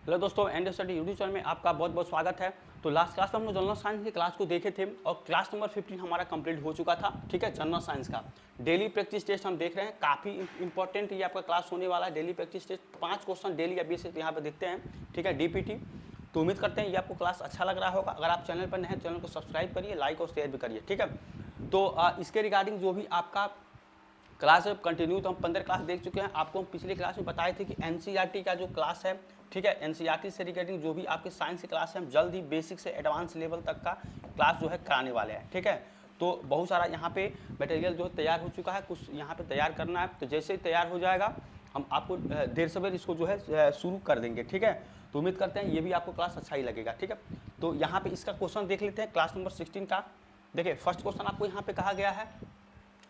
Hello दोस्तों, and study YouTube channel में आपका बहुत बहुत स्वागत है। तो लास्ट क्लास में हम लोग जनरल साइंस की क्लास को देखे थे और क्लास नंबर 15 हमारा कंप्लीट हो चुका था। ठीक है, जनरल साइंस का डेली प्रैक्टिस टेस्ट हम देख रहे हैं। काफ़ी इंपॉर्टेंट ये आपका क्लास होने वाला है। Daily practice test 5 question daily अभी से यहाँ पे देखते हैं। ठीक है, डीपीटी। तो उम्मीद करते हैं ये आपको क्लास अच्छा लग रहा होगा। अगर आप चैनल पर नए हैं, चैनल को सब्सक्राइब करिए, लाइक और शेयर भी करिए। ठीक है, तो इसके रिगार्डिंग जो भी आपका क्लास है कंटिन्यू, तो हम 15 क्लास देख चुके हैं। आपको हम पिछले क्लास में बताए थे कि एनसीईआरटी का जो क्लास है, ठीक है, एनसीईआरटी से रिगार्डिंग जो भी आपके साइंस की क्लास है, हम जल्द ही बेसिक से एडवांस लेवल तक का क्लास जो है कराने वाले हैं। ठीक है, तो बहुत सारा यहाँ पे मटेरियल जो है तैयार हो चुका है, कुछ यहाँ पे तैयार करना है। तो जैसे ही तैयार हो जाएगा हम आपको देर सवेर इसको जो है शुरू कर देंगे। ठीक है, तो उम्मीद करते हैं ये भी आपको क्लास अच्छा ही लगेगा। ठीक है, तो यहाँ पे इसका क्वेश्चन देख लेते हैं क्लास नंबर 16 का। देखिए, फर्स्ट क्वेश्चन आपको यहाँ पे कहा गया है,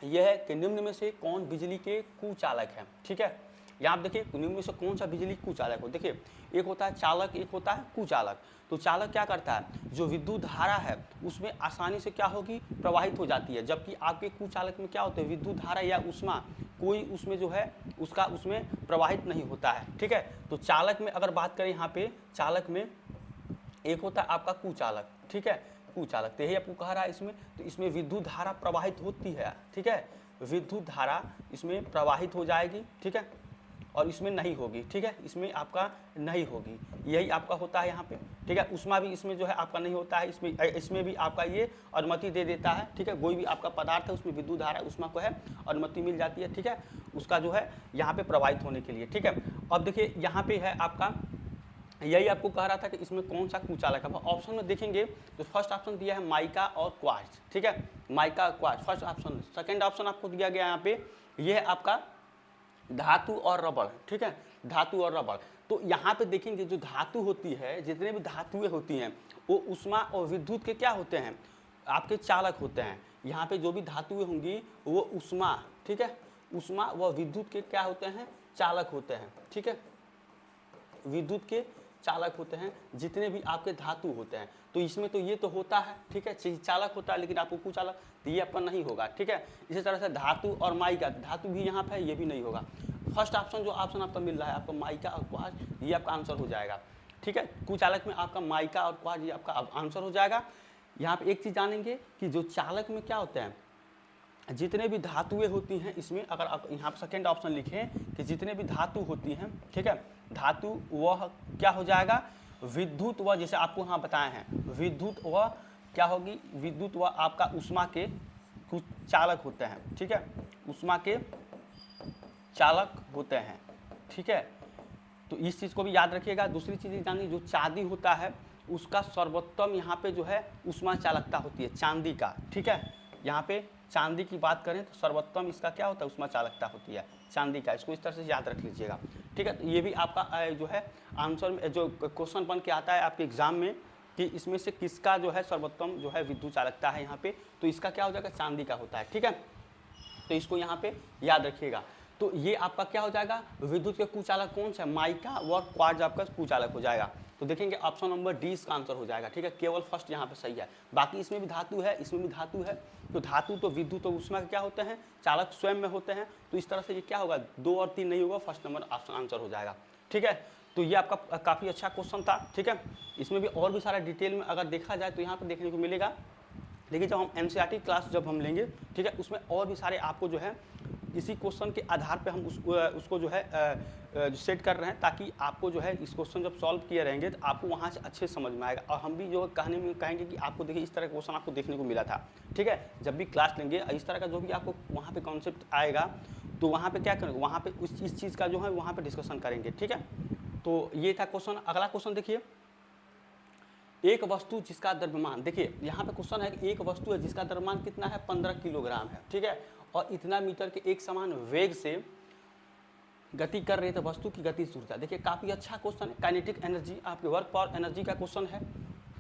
यह है कि निम्न में से कौन बिजली के कुचालक है। ठीक है, यहाँ आप देखिए निम्न में से कौन सा बिजली कुचालक हो। देखिए, एक होता है चालक, एक होता है कुचालक। तो चालक क्या करता है, जो विद्युत धारा है उसमें आसानी से क्या होगी, प्रवाहित हो जाती है। जबकि आपके कुचालक में क्या होता है, विद्युत धारा या ऊष्मा कोई उसमें जो है उसका उसमें प्रवाहित नहीं होता है। ठीक है, तो चालक में अगर बात करें, यहाँ पे चालक में एक होता है आपका कुचालक। ठीक है, कुचालक तो यही आपको कह रहा है इसमें, तो इसमें विद्युत धारा प्रवाहित होती है। ठीक है, विद्युत धारा इसमें प्रवाहित हो जाएगी। ठीक है, और इसमें नहीं होगी। ठीक है, इसमें आपका नहीं होगी, यही आपका होता है यहाँ पे। ठीक है, ऊष्मा भी इसमें जो है आपका नहीं होता है, इसमें भी आपका ये अनुमति दे देता है। ठीक है, कोई भी आपका पदार्थ है उसमें विद्युत धारा ऊष्मा को है अनुमति मिल जाती है। ठीक है, उसका जो है यहाँ पे प्रवाहित होने के लिए। ठीक है, अब देखिए यहाँ पे है आपका, यही आपको कह रहा था कि इसमें कौन सा कुचालक है। ऑप्शन में देखेंगे तो फर्स्ट ऑप्शन दिया है माइका और क्वार्ट्ज। ठीक है, mica quartz first option. Second option आपको दिया गया यहाँ पे, ये है आपका धातु और रबड़। ठीक है, धातु और रबड़। तो यहाँ पे देखेंगे जो धातु होती है, जितने भी धातुएं होती हैं वो ऊष्मा और विद्युत के क्या होते हैं, आपके चालक होते हैं। यहाँ पे जो भी धातुएं होंगी वो ऊष्मा, ठीक है, ऊष्मा व विद्युत के क्या होते हैं, चालक होते हैं। ठीक है, विद्युत के चालक होते हैं जितने भी आपके धातु होते हैं। तो इसमें तो ये तो होता है, ठीक है, चालक होता है, लेकिन आपको कुचालक तो ये आपका नहीं होगा। ठीक है, इसी तरह से धातु और माइका, धातु भी यहाँ पे है, ये भी नहीं होगा। फर्स्ट ऑप्शन जो ऑप्शन आपका मिल रहा है आपका माइका और क्वार्ट्ज, ये आपका आंसर हो जाएगा। ठीक है, कुचालक में आपका माइका और क्वार्ट्ज, ये आपका आंसर हो जाएगा। यहाँ पे एक चीज़ जानेंगे कि जो चालक में क्या होते हैं, जितने भी धातुएं होती हैं इसमें, अगर आप यहाँ पर सेकेंड ऑप्शन लिखें कि जितने भी धातु होती हैं, ठीक है, धातु वह क्या हो जाएगा, विद्युत व, जैसे आपको यहाँ बताए हैं, विद्युत व क्या होगी, विद्युत व आपका ऊष्मा के कुछ चालक होते हैं। ठीक है, ऊष्मा के चालक होते हैं। ठीक है, तो इस चीज़ को भी याद रखिएगा। दूसरी चीज़ जानिए, जो चांदी होता है उसका सर्वोत्तम यहाँ पे जो है ऊष्मा चालकता होती है चांदी का। ठीक है, यहाँ पे चांदी की बात करें तो सर्वोत्तम इसका क्या होता है, ऊष्मा चालकता होती है चांदी का। इसको इस तरह से याद रख लीजिएगा। ठीक है, तो ये भी आपका जो है आंसर में जो क्वेश्चन बन के आता है आपके एग्जाम में कि इसमें से किसका जो है सर्वोत्तम जो है विद्युत चालकता है यहाँ पे, तो इसका क्या हो जाएगा, चांदी का होता है। ठीक है, तो इसको यहाँ पे याद रखिएगा। तो ये आपका क्या हो जाएगा, विद्युत के कुचालक कौन सा है, माइका व क्वार्ट्ज आपका कुचालक हो जाएगा। तो देखेंगे ऑप्शन नंबर डी इसका आंसर हो जाएगा। ठीक है, केवल फर्स्ट यहाँ पे सही है, बाकी इसमें भी धातु है, इसमें भी धातु है। तो धातु तो विद्युत और ऊष्मा के क्या होते हैं, चालक स्वयं में होते हैं। तो इस तरह से ये क्या होगा, 2 और 3 नहीं होगा, फर्स्ट नंबर ऑप्शन आंसर हो जाएगा। ठीक है, तो ये आपका काफ़ी अच्छा क्वेश्चन था। ठीक है, इसमें भी और भी सारा डिटेल में अगर देखा जाए तो यहाँ पर देखने को मिलेगा। देखिए, जब हम एनसीईआरटी क्लास जब हम लेंगे, ठीक है, उसमें और भी सारे आपको जो है इसी क्वेश्चन के आधार पे हम उसको जो है सेट कर रहे हैं, ताकि आपको जो है इस क्वेश्चन जब सॉल्व किए रहेंगे तो आपको वहाँ से अच्छे समझ में आएगा। और हम भी जो कहने में कहेंगे कि आपको देखिए इस तरह का क्वेश्चन आपको देखने को मिला था। ठीक है, जब भी क्लास लेंगे इस तरह का जो भी आपको वहाँ पे कॉन्सेप्ट आएगा तो वहाँ पे क्या करेंगे, वहाँ पे इस चीज़ का जो है वहाँ पे डिस्कशन करेंगे। ठीक है, तो ये था क्वेश्चन। अगला क्वेश्चन देखिए, एक वस्तु जिसका द्रव्यमान, देखिए यहाँ पे क्वेश्चन है कि एक वस्तु है जिसका द्रव्यमान कितना है, 15 किलोग्राम है। ठीक है, और इतना मीटर के एक समान वेग से गति कर रही है, तो वस्तु की गतिज ऊर्जा। देखिए काफ़ी अच्छा क्वेश्चन है, काइनेटिक एनर्जी आपके वर्क पावर एनर्जी का क्वेश्चन है।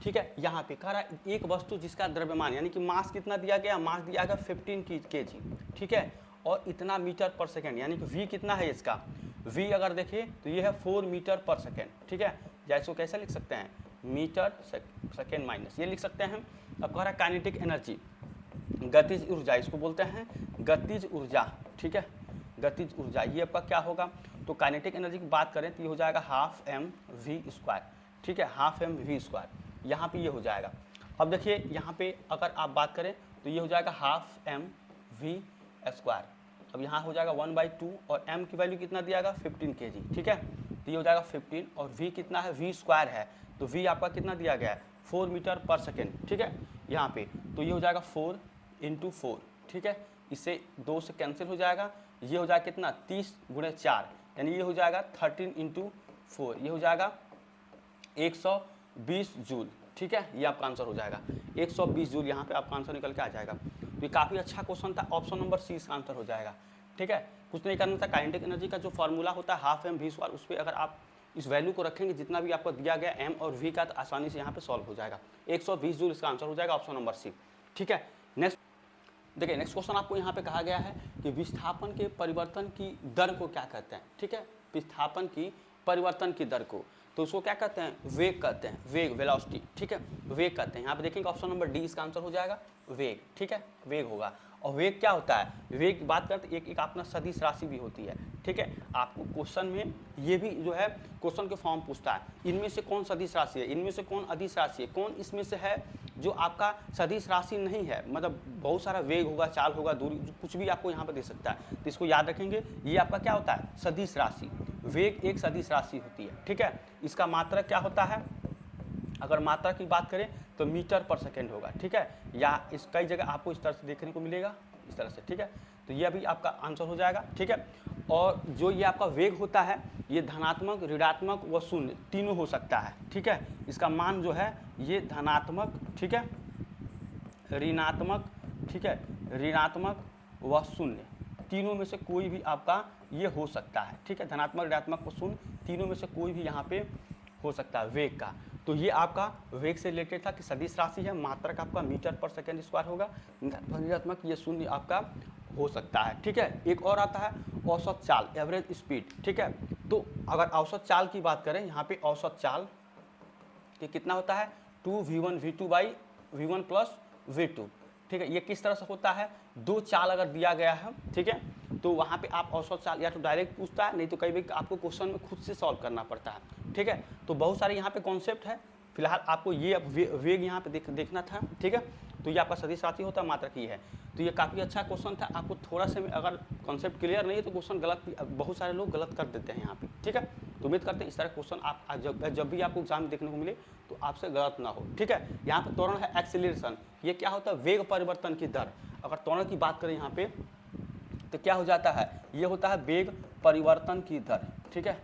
ठीक है, यहाँ पे कह रहा है एक वस्तु जिसका द्रव्यमान यानी कि मास कितना दिया गया, मास दिया गया 15 kg। ठीक है, और इतना मीटर पर सेकेंड यानी कि v कितना है इसका, v अगर देखें तो ये है 4 मीटर पर सेकेंड। ठीक है, या इसको कैसे लिख सकते हैं, मीटर सेकेंड माइनस ये लिख सकते हैं। अब कह रहा है काइनेटिक एनर्जी, गतिज ऊर्जा इसको बोलते हैं, गतिज ऊर्जा। ठीक है, गतिज ऊर्जा ये आपका क्या होगा, तो काइनेटिक एनर्जी की बात करें तो ये हो जाएगा हाफ एम वी स्क्वायर, ठीक है, हाफ एम वी स्क्वायर, यहाँ पे ये हो जाएगा। अब देखिए यहाँ पे अगर आप बात करें तो ये हो जाएगा हाफ एम वी स्क्वायर। अब यहाँ हो जाएगा 1/2 और m की वैल्यू कितना दिया गया 15 kg, ठीक है, तो ये हो जाएगा 15 और v कितना है, v स्क्वायर है, तो v आपका कितना दिया गया है 4 मीटर पर सेकेंड, ठीक है, यहाँ पे तो ये हो जाएगा 4 × 4, ठीक है, इससे 2 से कैंसिल हो जाएगा, ये हो जाएगा कितना 30 × 4 यानी ये हो जाएगा 13 × 4, ये हो जाएगा 120 जूल, ठीक है, ये आपका आंसर हो जाएगा 120 जूल, यहाँ पे आपका आंसर निकल के आ जाएगा। तो ये काफ़ी अच्छा क्वेश्चन था, ऑप्शन नंबर सी इसका आंसर हो जाएगा, ठीक है, कुछ नहीं करना था। काइनेटिक एनर्जी का जो फार्मूला होता है हाफ एम वी स्क्वायर, उस पर अगर आप इस वैल्यू को रखेंगे जितना भी आपको दिया गया एम और वी का, तो आसानी से यहाँ पे सॉल्व हो जाएगा। 120 जूल इसका आंसर हो जाएगा, ऑप्शन नंबर सी, ठीक है। नेक्स्ट देखिए, नेक्स्ट क्वेश्चन आपको यहाँ पे कहा गया है कि विस्थापन के परिवर्तन की दर को क्या कहते हैं, ठीक है, विस्थापन की परिवर्तन की दर को, तो उसको क्या कहते हैं, वेग कहते हैं, वेग, वेलोसिटी, ठीक है, वेग कहते हैं। यहाँ पे देखेंगे ऑप्शन नंबर डी इसका आंसर हो जाएगा, वेग, ठीक है, वेग होगा। और वेग क्या होता है, वेग की बात करते एक अपना सदिश राशि भी होती है, ठीक है, आपको क्वेश्चन में ये भी जो है क्वेश्चन के फॉर्म पूछता है, इनमें से कौन सदिश राशि है, इनमें से कौन अदिश राशि है, कौन इसमें से है जो आपका सदिश राशि नहीं है, मतलब बहुत सारा वेग होगा, चाल होगा, दूरी, कुछ भी आपको यहाँ पर दे सकता है, तो इसको याद रखेंगे, ये आपका क्या होता है, सदिश राशि। वेग एक सदिश राशि होती है, ठीक है, इसका मात्रक क्या होता है, अगर मात्रा की बात करें तो मीटर पर सेकेंड होगा, ठीक है, या इस कई जगह आपको इस तरह से देखने को मिलेगा, इस तरह से, ठीक है, तो ये अभी आपका आंसर हो जाएगा, ठीक है। और जो ये आपका वेग होता है ये धनात्मक, ऋणात्मक व शून्य तीनों हो सकता है, ठीक है, इसका मान जो है ये धनात्मक, ठीक है, ऋणात्मक, ठीक है, ऋणात्मक व शून्य तीनों में से कोई भी आपका ये हो सकता है, ठीक है, धनात्मक, ऋणात्मक व शून्य तीनों में से कोई भी यहाँ पे हो सकता है वेग का। तो ये आपका वेग से रिलेटेड था कि सदिश राशि है, मात्रक आपका मीटर पर सेकेंड स्क्वायर होगा, ऋणात्मक ये शून्य आपका हो सकता है, ठीक है। एक और आता है औसत चाल, एवरेज स्पीड, ठीक है, तो अगर औसत चाल की बात करें यहाँ पे औसत चाल कि कितना होता है 2v1 v2 by v1 plus v2, ठीक है, ये किस तरह से होता है, दो चाल अगर दिया गया है, ठीक है, तो वहाँ पे आप औसत चाल या तो डायरेक्ट पूछता है, नहीं तो कई बार आपको क्वेश्चन में खुद से सॉल्व करना पड़ता है, ठीक है, तो बहुत सारे यहाँ पे कॉन्सेप्ट है, फिलहाल आपको ये अब वेग यहाँ पे देखना था, ठीक है, तो ये आपका सदिश राशि होता है, मात्रक ये है, तो ये काफ़ी अच्छा क्वेश्चन था। आपको थोड़ा सा अगर कॉन्सेप्ट क्लियर नहीं है तो क्वेश्चन गलत, बहुत सारे लोग गलत कर देते हैं यहाँ पे, ठीक है, तो उम्मीद करते हैं इस तरह क्वेश्चन आप जब भी आपको एग्जाम देखने को मिले तो आपसे गलत ना हो, ठीक है। यहाँ पे त्वरण है एक्सीलरेशन, ये क्या होता है, वेग परिवर्तन की दर। अगर त्वरण की बात करें यहाँ पे तो क्या हो जाता है, ये होता है वेग परिवर्तन की दर, ठीक है,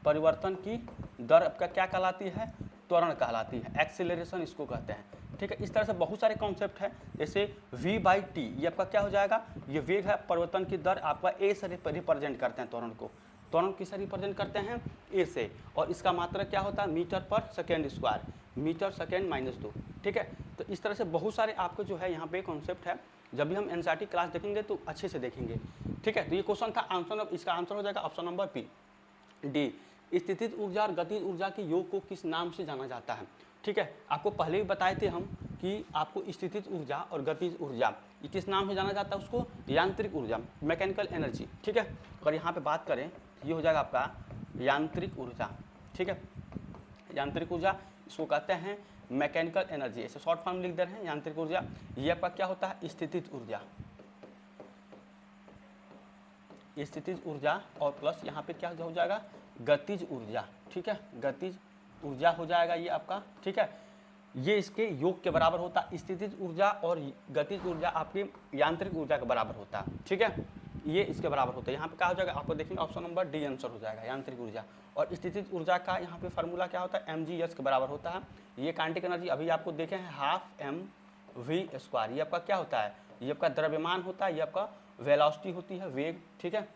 परिवर्तन की दर आपका क्या कहलाती है, त्वरण कहलाती है, एक्सीलरेशन इसको कहते हैं, ठीक है। इस तरह से बहुत सारे कॉन्सेप्ट है, जैसे v/t ये आपका क्या हो जाएगा, ये वेग है, परिवर्तन की दर आपका a से रिप्रेजेंट करते हैं त्वरण को, त्वरण किससे रिप्रेजेंट करते हैं, a से, और इसका मात्रक क्या होता है मीटर पर सेकेंड स्क्वायर, मीटर सेकेंड -2, ठीक है। तो इस तरह से बहुत सारे आपको जो है यहाँ पे कॉन्सेप्ट है, जब भी हम एनसीईआरटी क्लास देखेंगे तो अच्छे से देखेंगे, ठीक है। तो ये क्वेश्चन था, आंसर इसका आंसर हो जाएगा ऑप्शन नंबर बी, डी। स्थितिज ऊर्जा और गतिज ऊर्जा के योग को किस नाम से जाना जाता है, ठीक है, आपको पहले भी बताए थे हम कि आपको स्थितिज ऊर्जा और गतिज ऊर्जा ये किस नाम से जाना जाता है, उसको यांत्रिक ऊर्जा, मैकेनिकल एनर्जी, ठीक है। और यहाँ पे बात करें ये हो जाएगा आपका यांत्रिक ऊर्जा, ठीक है, यांत्रिक ऊर्जा इसको कहते हैं मैकेनिकल एनर्जी, ऐसे शॉर्ट फॉर्म लिख दे रहे हैं यांत्रिक ऊर्जा। ये आपका क्या होता है, स्थितिज ऊर्जा, स्थितिज ऊर्जा, और प्लस यहाँ पे क्या हो जाएगा, गतिज ऊर्जा, ठीक है, गतिज ऊर्जा हो जाएगा ये आपका, ठीक है। ये इसके योग के बराबर होता है, स्थितिज ऊर्जा और गतिज ऊर्जा आपकी यांत्रिक ऊर्जा के बराबर होता है, ठीक है, ये इसके बराबर होता है। यहाँ पे क्या हो जाएगा, आपको देखेंगे ऑप्शन नंबर डी आंसर हो जाएगा, यांत्रिक ऊर्जा। और स्थितिज ऊर्जा का यहाँ पे फार्मूला क्या होता है, mgh के बराबर होता है। ये काइनेटिक एनर्जी अभी आपको देखे हैं हाफ एम वी स्क्वायर, ये आपका क्या होता है, ये आपका द्रव्यमान होता है, ये आपका वेलोसिटी होती है, वेग, ठीक है।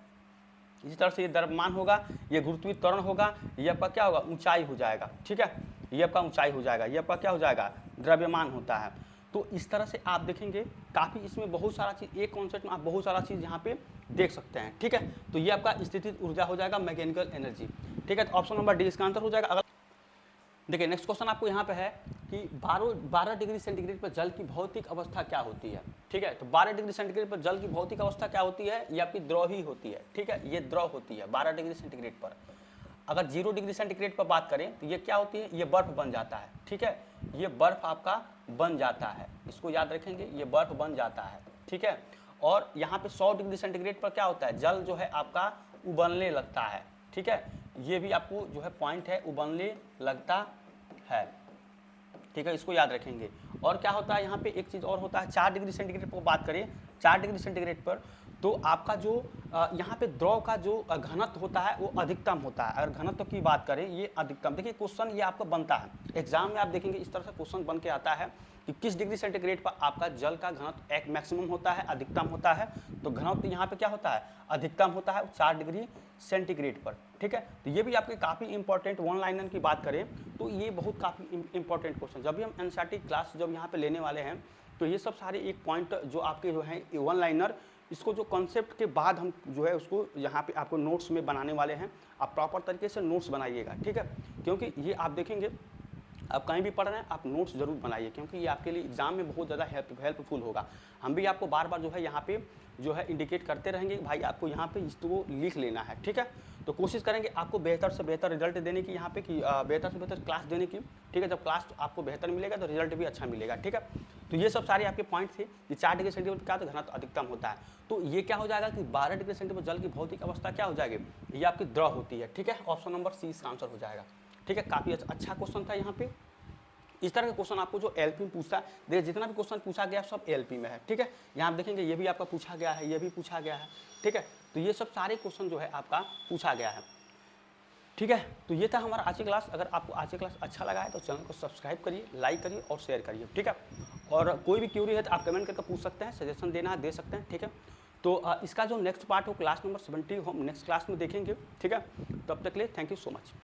इसी तरह से ये द्रव्यमान होगा, ये गुरुत्वीय त्वरण होगा, ये आपका क्या होगा, ऊंचाई हो जाएगा, ठीक है, ये आपका ऊंचाई हो जाएगा, ये आपका क्या हो जाएगा, द्रव्यमान होता है। तो इस तरह से आप देखेंगे काफ़ी इसमें बहुत सारा चीज़, एक कॉन्सेप्ट में आप बहुत सारा चीज़ यहाँ पे देख सकते हैं, ठीक है। तो ये आपका स्थितिज ऊर्जा हो जाएगा, मैकेनिकल एनर्जी, ठीक है। तो ऑप्शन नंबर डी इसका आंसर हो जाएगा। अगला देखिए नेक्स्ट क्वेश्चन आपको यहाँ पे है कि 12 डिग्री सेंटीग्रेड पर जल की भौतिक अवस्था क्या होती है। ठीक है, तो 12 डिग्री सेंटीग्रेड पर जल की भौतिक अवस्था क्या होती है, ये आपकी द्रव ही होती है। ठीक है, ये द्रव होती है 12 डिग्री सेंटीग्रेड पर। अगर 0 डिग्री सेंटीग्रेड पर बात करें तो ये क्या होती है, ये बर्फ बन जाता है। ठीक है, ये बर्फ आपका बन जाता है, इसको याद रखेंगे, ये बर्फ बन जाता है। ठीक है, और यहाँ पे 100 डिग्री सेंटीग्रेड पर क्या होता है, जल जो है आपका उबलने लगता है। ठीक है, ये भी आपको जो है पॉइंट है, उबलने लगता है। ठीक है, इसको याद रखेंगे। और क्या होता है यहाँ पे एक चीज़ और होता है, 4 डिग्री सेंटीग्रेड पर बात करें, 4 डिग्री सेंटीग्रेड पर तो आपका जो यहाँ पे द्रव का जो घनत्व होता है वो अधिकतम होता है। अगर घनत्व की बात करें ये अधिकतम, देखिए क्वेश्चन ये आपका बनता है एग्जाम में, आप देखेंगे इस तरह से क्वेश्चन बन के आता है कि किस डिग्री सेंटीग्रेड पर आपका जल का घनत्व एक मैक्सिमम होता है, अधिकतम होता है। तो घनत्व यहाँ पे क्या होता है, अधिकतम होता है 4 डिग्री सेंटीग्रेड पर। ठीक है, तो ये भी आपके काफ़ी इंपॉर्टेंट, वन लाइनर की बात करें तो ये बहुत काफ़ी इंपॉर्टेंट क्वेश्चन, जब भी हम एनसीईआरटी क्लास जब यहाँ पे लेने वाले हैं तो ये सब सारे एक पॉइंट जो आपके जो हैं वन लाइनर, इसको जो कॉन्सेप्ट के बाद हम जो है उसको यहाँ पे आपको नोट्स में बनाने वाले हैं। आप प्रॉपर तरीके से नोट्स बनाइएगा। ठीक है, क्योंकि ये आप देखेंगे आप कहीं भी पढ़ रहे हैं आप नोट्स जरूर बनाइए, क्योंकि ये आपके लिए एग्जाम में बहुत ज़्यादा हेल्पफुल होगा। हम भी आपको बार बार जो है यहाँ पे जो है इंडिकेट करते रहेंगे कि भाई आपको यहाँ पे इसको लिख लेना है। ठीक है, तो कोशिश करेंगे आपको बेहतर से बेहतर रिजल्ट देने की, यहाँ पे कि बेहतर से बेहतर क्लास देने की। ठीक है, जब क्लास आपको बेहतर मिलेगा तो रिजल्ट भी अच्छा मिलेगा। ठीक है, तो ये सब सारे आपके पॉइंट थे कि 4 डिग्री सेंटीग्रेड का तो घनत्व अधिकतम होता है। तो ये क्या हो जाएगा कि 12 डिग्री सेंटीग्रेड जल की भौतिक अवस्था क्या हो जाएगी, ये आपकी द्रव होती है। ठीक है, ऑप्शन नंबर सी इसका आंसर हो जाएगा। ठीक है, काफ़ी अच्छा क्वेश्चन था यहाँ पे। इस तरह के क्वेश्चन आपको जो एलपी में पूछता है, देखिए जितना भी क्वेश्चन पूछा गया सब एलपी में है। ठीक है, यहाँ आप देखेंगे ये भी आपका पूछा गया है, ये भी पूछा गया है। ठीक है, तो ये सब सारे क्वेश्चन जो है आपका पूछा गया है। ठीक है, तो ये था हमारा आज की क्लास। अगर आपको आज की क्लास अच्छा लगा है तो चैनल को सब्सक्राइब करिए, लाइक करिए और शेयर करिए। ठीक है, और कोई भी क्यूरी है तो आप कमेंट करके पूछ सकते हैं, सजेशन देना है दे सकते हैं। ठीक है, तो इसका जो नेक्स्ट पार्ट हो क्लास नंबर 70 हम नेक्स्ट क्लास में देखेंगे। ठीक है, तब तक के लिए थैंक यू सो मच।